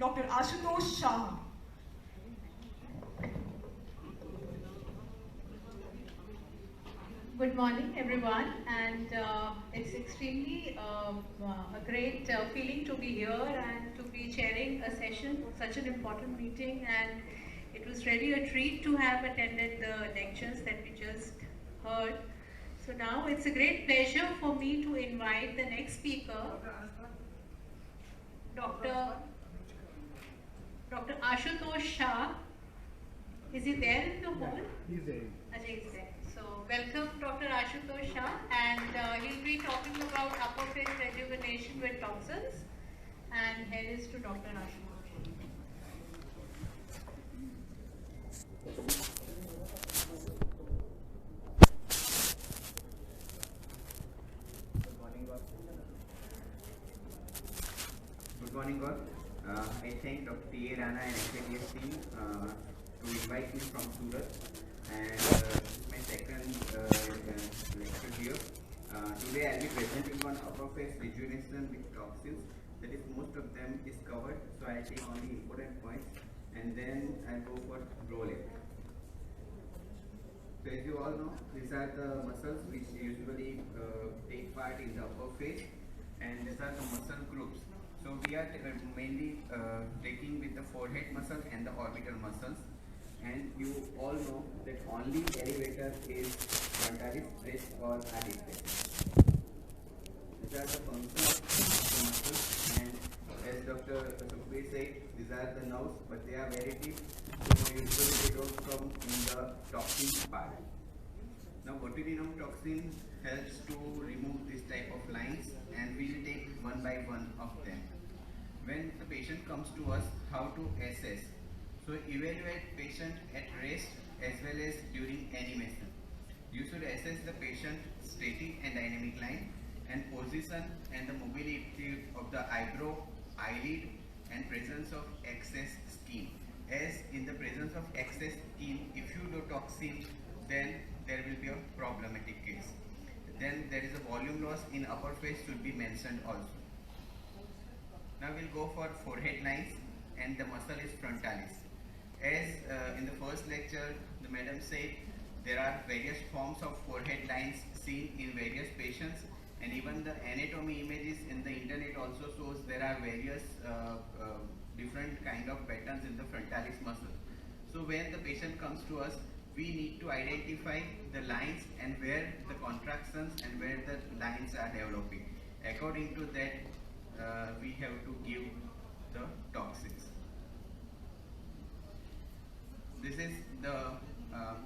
Dr. Ashutosh Shah. Good morning, everyone, and it's extremely a great feeling to be here and to be chairing a session, such an important meeting, and it was really a treat to have attended the lectures that we just heard. So now it's a great pleasure for me to invite the next speaker, Dr. Dr. Ashutosh Shah. Is he there in the hall? He's there. Ajay is there. So welcome Dr. Ashutosh Shah, and he'll be talking about upper face rejuvenation with toxins. And here is to Dr. Ashutosh. Good morning, all. I thank Dr. T. A. Rana and FATS team to invite me from Surat, and this is my second lecture here. Today I will be presenting on upper face rejuvenation with toxins. That is, most of them is covered, so I take only important points, and then I go for glow leg. So as you all know, these are the muscles which usually take part in the upper face, and these are the muscle groups. So we are mainly taking with the forehead muscle and the orbital muscles, and you all know that only elevator is frontalis, crest or adductor. These are the functions of the muscles, and as Dr. Sukhbir said, these are the nerves, but they are very deep, so usually they don't come in the toxin part. Now, botulinum toxin helps to remove this type of lines, and we will take one by one of them. When the patient comes to us, how to assess? So evaluate patient at rest as well as during animation. You should assess the patient static and dynamic line and position and the mobility of the eyebrow, eyelid and presence of excess skin. As in the presence of excess skin, if you do toxin, then there will be a problematic case. Then there is a volume loss in upper face should be mentioned also. Now we'll go for forehead lines, and the muscle is frontalis. As in the first lecture, the madam said there are various forms of forehead lines seen in various patients, and even the anatomy images in the internet also shows there are various different kind of patterns in the frontalis muscle. So when the patient comes to us, we need to identify the lines and where the contractions and where the lines are developing. According to that, we have to give the toxins. This is the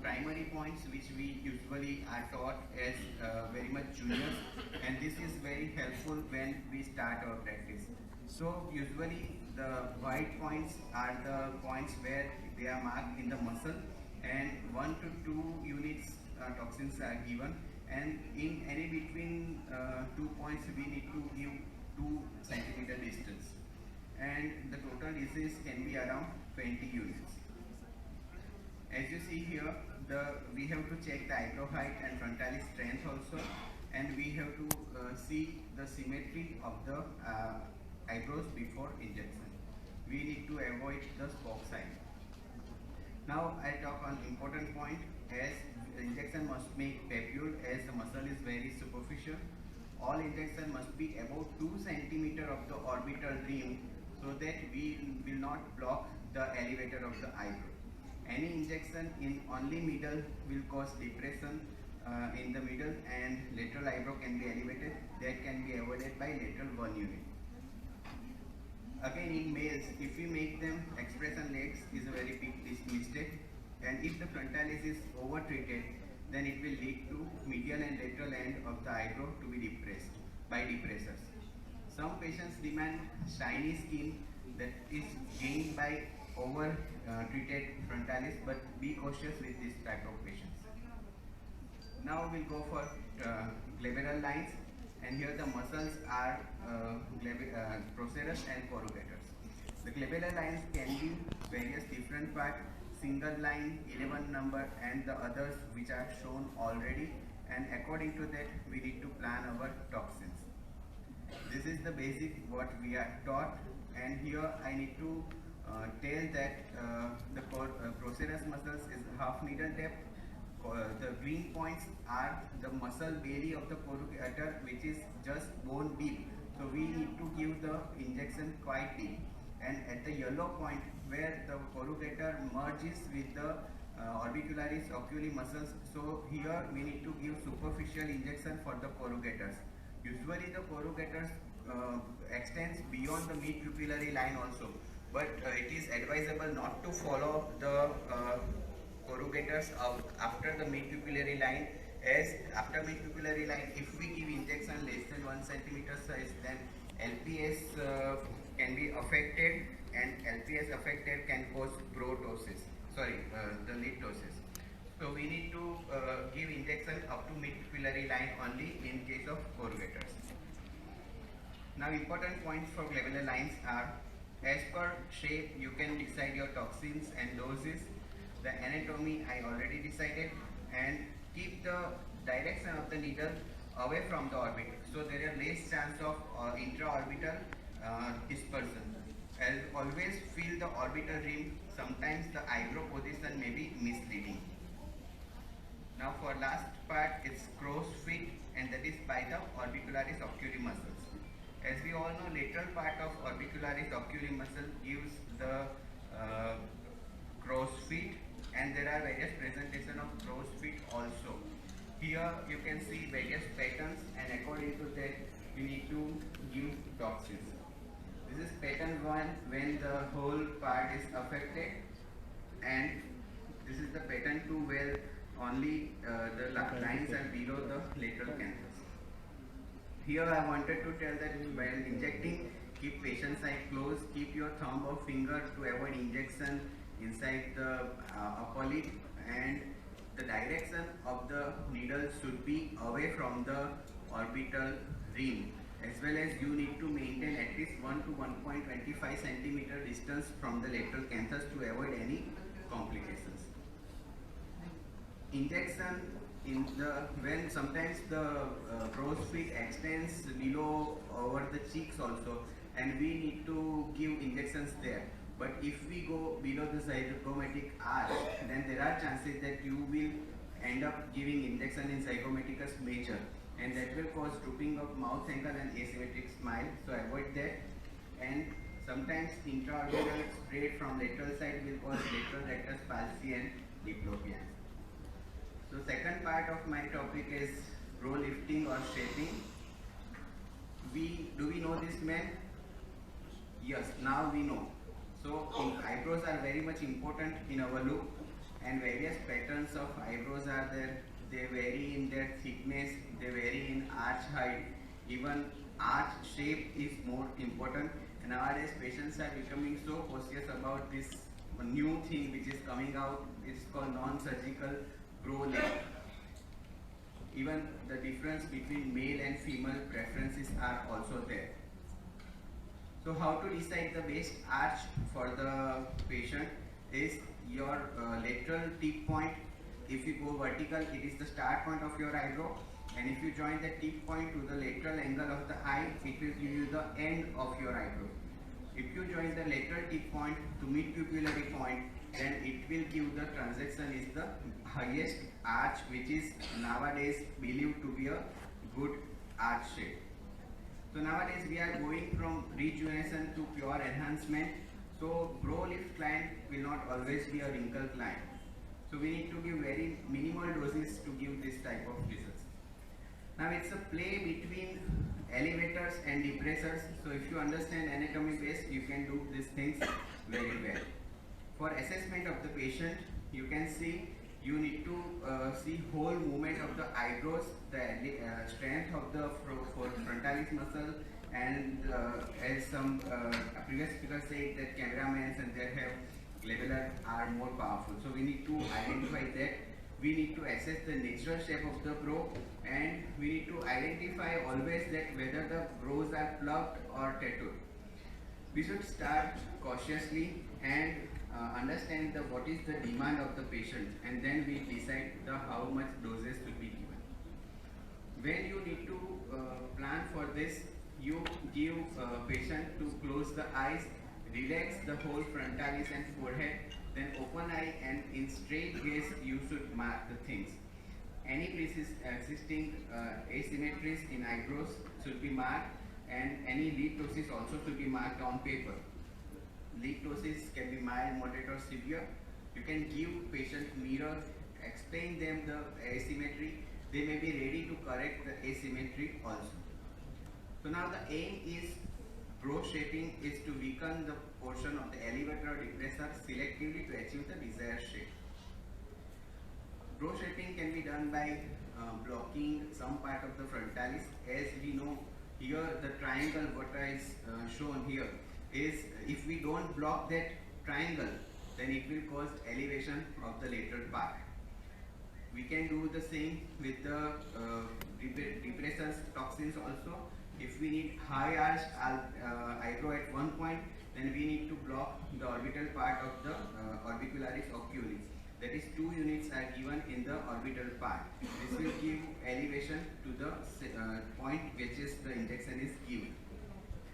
primary points which we usually are taught as very much juniors, and this is very helpful when we start our practice. So usually the white points are the points where they are marked in the muscle, and 1 to 2 units toxins are given, and in any between 2 points we need to give 2 centimeter distance, and the total disease can be around 20 units. As you see here, we have to check the eyebrow height and frontalis strength also, and we have to see the symmetry of the eyebrows before injection. We need to avoid the spoke sign. Now I talk on important point, as injection must make papule, as the muscle is very superficial. All injection must be about 2 centimeter of the orbital rim, so that we will not block the elevator of the eyebrow. Any injection in only middle will cause depression in the middle, and lateral eyebrow can be elevated. That can be avoided by lateral 1 unit. Again, in males, if we make them expression legs is a very big mistake, and if the frontalis is over treated, then it will lead to medial and lateral end of the eyebrow to be depressed by depressors. Some patients demand shiny skin that is gained by over treated frontalis, but be cautious with this type of patients. Now we'll go for glabellar lines, and here the muscles are procerus and corrugators. The glabellar lines can be various different parts, single line, 11 number, and the others which are shown already, and according to that we need to plan our toxins. This is the basic what we are taught And here I need to tell that the procerus muscles is half needle depth. The green points are the muscle belly of the corrugator, which is just bone deep. So we need to give the injection quite deep. And at the yellow point where the corrugator merges with the orbicularis oculi muscles, so here we need to give superficial injection for the corrugators. Usually the corrugators extends beyond the mid pupillary line also, but it is advisable not to follow the corrugators after the mid pupillary line, as after mid pupillary line if we give injection less than 1 centimeter size, then LPS can be affected, and LPS affected can cause brotosis, the litosis. So we need to give injection up to mid pupillary line only in case of corrugators. Now important points for glabellar lines are, as per shape you can decide your toxins and doses. The anatomy I already decided, and keep the direction of the needle away from the orbit, so there is less chance of intraorbital dispersion. And always feel the orbital rim, sometimes the eyebrow position may be misleading. Now for last part, it's crow's feet, and that is by the orbicularis oculi muscles. As we all know, lateral part of orbicularis oculi muscle gives the crow's feet, and there are various presentation of crow's feet also. Here you can see various patterns, and according to that we need to give toxins. This is pattern 1 when the whole part is affected, and this is the pattern 2 where only the lines are below the lateral canthus. Here I wanted to tell that while injecting, keep patient's eye closed, keep your thumb or finger to avoid injection inside the upper lip, and the direction of the needle should be away from the orbital rim, as well as you need to maintain at least 1 to 1.25 centimeter distance from the lateral canthus to avoid any complications. Injection in the, when sometimes the crow's feet extends below over the cheeks also, and we need to give injections there. But if we go below the zygomatic arch, then there are chances that you will end up giving injection in zygomaticus major, and that will cause drooping of mouth angle and asymmetric smile, so avoid that. And sometimes intraorbital spread from lateral side will cause lateral rectus palsy and diplopia. So second part of my topic is brow lifting or shaping. Do we know this man? Yes, now we know. So eyebrows are very much important in our look, and various patterns of eyebrows are there. They vary in their thickness, they vary in arch height, even arch shape is more important. And nowadays patients are becoming so cautious about this new thing which is coming out. It's called non-surgical brow lift. Even the difference between male and female preferences are also there. So how to decide the best arch for the patient is your lateral tip point. If you go vertical, it is the start point of your eyebrow, and if you join the tip point to the lateral angle of the eye, it will give you the end of your eyebrow. If you join the lateral tip point to mid pupillary point, then it will give the transaction is the highest arch, which is nowadays believed to be a good arch shape. So nowadays we are going from rejuvenation to pure enhancement. So brow lift client will not always be a wrinkle client. So we need to give very minimal doses to give this type of results. Now it's a play between elevators and depressors. So if you understand anatomy base, you can do these things very well. For assessment of the patient, you can see you need to see whole movement of the eyebrows, the strength of the frontalis muscle, and as some previous speakers said that cameramans and they have glabellar are more powerful. So we need to identify that. We need to assess the natural shape of the brow, and we need to identify always that whether the brows are plucked or tattooed. We should start cautiously and understand what is the demand of the patient, and then we decide how much doses to be given. When you need to plan for this, you give patient to close the eyes, relax the whole frontalis and forehead, then open eye, and in straight gaze you should mark the things. Any existing asymmetries in eyebrows should be marked, and any lid ptosis also should be marked on paper. Lid ptosis can be mild, moderate or severe. You can give patient mirror, explain them the asymmetry. They may be ready to correct the asymmetry also. So now the aim is brow shaping is to weaken the portion of the elevator or depressor selectively to achieve the desired shape. Brow shaping can be done by blocking some part of the frontalis. As we know here, the triangle what is shown here is, if we don't block that triangle, then it will cause elevation of the lateral part. We can do the same with the depressors, toxins also. If we need high arched eyebrow at one point, then we need to block the orbital part of the orbicularis oculis. That is, 2 units are given in the orbital part. This will give elevation to the point which is the injection is given.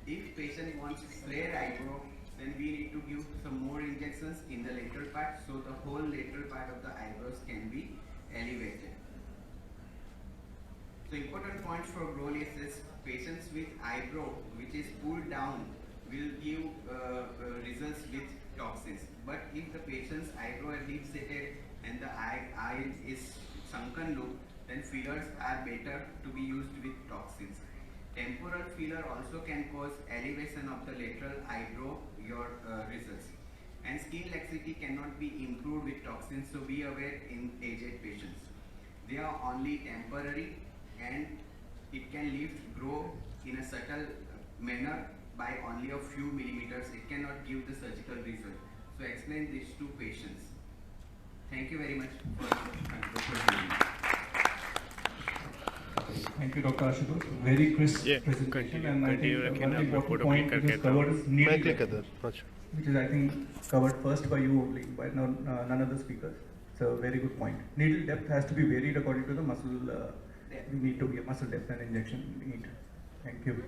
If patient wants flare eyebrow, then we need to give some more injections in the lateral part, so the whole lateral part of the eyebrows can be elevated. So important points for brow lifts is, patients with eyebrow which is pulled down will give results with toxins. But if the patient's eyebrow is deep seated and the eye is sunken look, then fillers are better to be used with toxins. Temporal filler also can cause elevation of the lateral eyebrow, your results. And skin laxity cannot be improved with toxins, so be aware in aged patients. They are only temporary, and it can lift brow in a subtle manner by only a few millimeters. It cannot give the surgical result. So explain this to patients. Thank you very much for listening. Thank you, Dr. Ashutosh. Very crisp presentation, and I think one important point which is covered is needle depth, which is, I think, covered first by you only, by none of the speakers. So very good point. Needle depth has to be varied according to the muscle. We need to be a muscle depth and injection need. Thank you.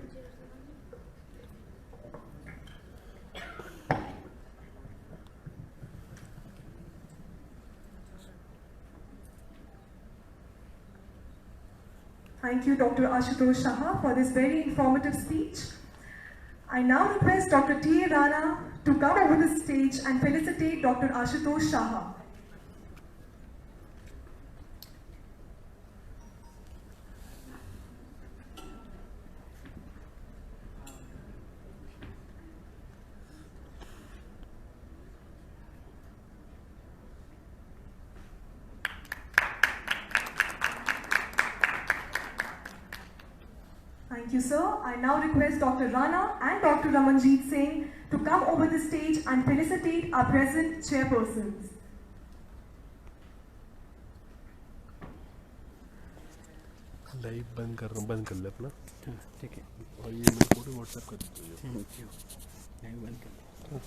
Thank you, Dr. Ashutosh Saha, for this very informative speech. I now request Dr. T. A. Rana to come over the stage and felicitate Dr. Ashutosh Saha. Thank you, sir. I now request Dr. Rana and Dr. Ramanjeet Singh to come over the stage and felicitate our present chairpersons. Live बंद कर ले अपना, ठीक है, और ये मेरे photo WhatsApp कर दीजिए। लाइव बंद कर लो।